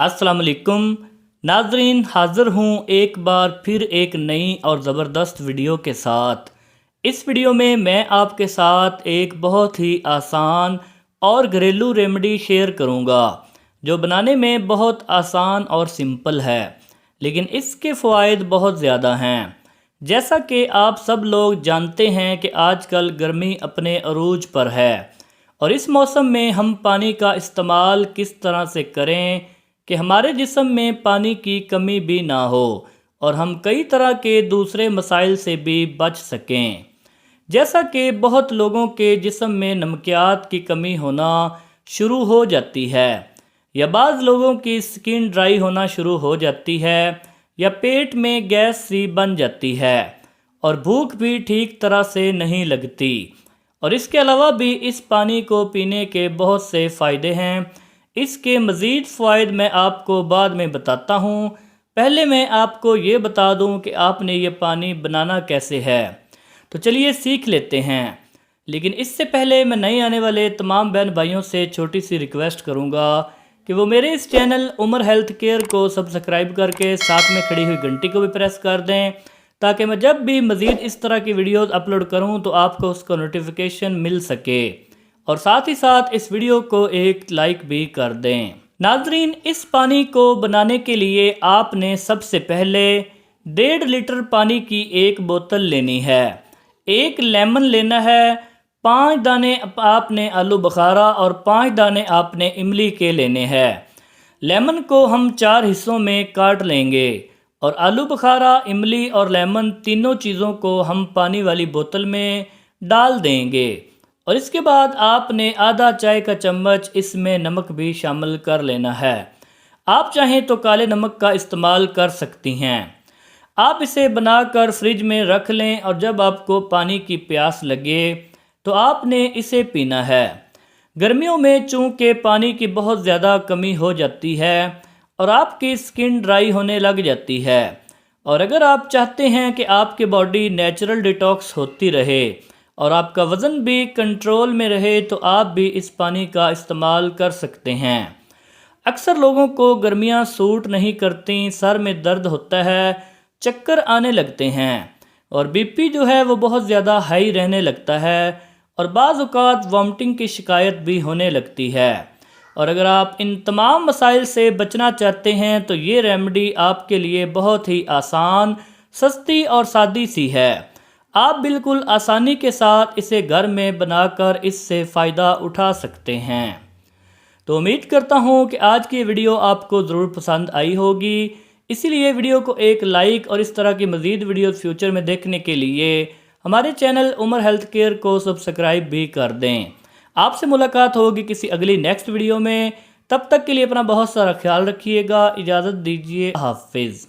अस्सलाम वालेकुम नाजरीन, हाज़िर हूँ एक बार फिर एक नई और ज़बरदस्त वीडियो के साथ। इस वीडियो में मैं आपके साथ एक बहुत ही आसान और घरेलू रेमेडी शेयर करूँगा जो बनाने में बहुत आसान और सिंपल है, लेकिन इसके फ़वाइद बहुत ज़्यादा हैं। जैसा कि आप सब लोग जानते हैं कि आजकल गर्मी अपने अरूज पर है और इस मौसम में हम पानी का इस्तेमाल किस तरह से करें कि हमारे जिस्म में पानी की कमी भी ना हो और हम कई तरह के दूसरे मसाइल से भी बच सकें। जैसा कि बहुत लोगों के जिस्म में नमकियात की कमी होना शुरू हो जाती है, या बाज़ लोगों की स्किन ड्राई होना शुरू हो जाती है, या पेट में गैस सी बन जाती है और भूख भी ठीक तरह से नहीं लगती। और इसके अलावा भी इस पानी को पीने के बहुत से फ़ायदे हैं। इसके मज़ीद फ़वाइद मैं आपको बाद में बताता हूँ। पहले मैं आपको ये बता दूँ कि आपने ये पानी बनाना कैसे है, तो चलिए सीख लेते हैं। लेकिन इससे पहले मैं नए आने वाले तमाम बहन भाइयों से छोटी सी रिक्वेस्ट करूँगा कि वो मेरे इस चैनल उमर हेल्थ केयर को सब्सक्राइब करके साथ में खड़ी हुई घंटी को भी प्रेस कर दें, ताकि मैं जब भी मज़ीद इस तरह की वीडियोज़ अपलोड करूँ तो आपको उसका नोटिफिकेशन मिल सके। और साथ ही साथ इस वीडियो को एक लाइक भी कर दें। नाजरीन, इस पानी को बनाने के लिए आपने सबसे पहले 1.5 लीटर पानी की एक बोतल लेनी है, एक लेमन लेना है, 5 दाने आपने आलू बुखारा और 5 दाने आपने इमली के लेने हैं। लेमन को हम 4 हिस्सों में काट लेंगे और आलू बुखारा, इमली और लेमन तीनों चीज़ों को हम पानी वाली बोतल में डाल देंगे। और इसके बाद आपने आधा चाय का चम्मच इसमें नमक भी शामिल कर लेना है। आप चाहें तो काले नमक का इस्तेमाल कर सकती हैं। आप इसे बनाकर फ्रिज में रख लें और जब आपको पानी की प्यास लगे तो आपने इसे पीना है। गर्मियों में चूँकि पानी की बहुत ज़्यादा कमी हो जाती है और आपकी स्किन ड्राई होने लग जाती है, और अगर आप चाहते हैं कि आपकी बॉडी नेचुरल डिटॉक्स होती रहे और आपका वज़न भी कंट्रोल में रहे, तो आप भी इस पानी का इस्तेमाल कर सकते हैं। अक्सर लोगों को गर्मियां सूट नहीं करती, सर में दर्द होता है, चक्कर आने लगते हैं और बीपी जो है वो बहुत ज़्यादा हाई रहने लगता है और बाज़ औक़ात वॉमिटिंग की शिकायत भी होने लगती है। और अगर आप इन तमाम मसाइल से बचना चाहते हैं तो ये रेमेडी आपके लिए बहुत ही आसान, सस्ती और सादी सी है। आप बिल्कुल आसानी के साथ इसे घर में बनाकर इससे फ़ायदा उठा सकते हैं। तो उम्मीद करता हूँ कि आज की वीडियो आपको ज़रूर पसंद आई होगी। इसीलिए वीडियो को एक लाइक और इस तरह की मज़ीद वीडियो फ्यूचर में देखने के लिए हमारे चैनल उमर हेल्थ केयर को सब्सक्राइब भी कर दें। आपसे मुलाकात होगी किसी अगली नेक्स्ट वीडियो में। तब तक के लिए अपना बहुत सारा ख्याल रखिएगा। इजाज़त दीजिए, हाफिज़।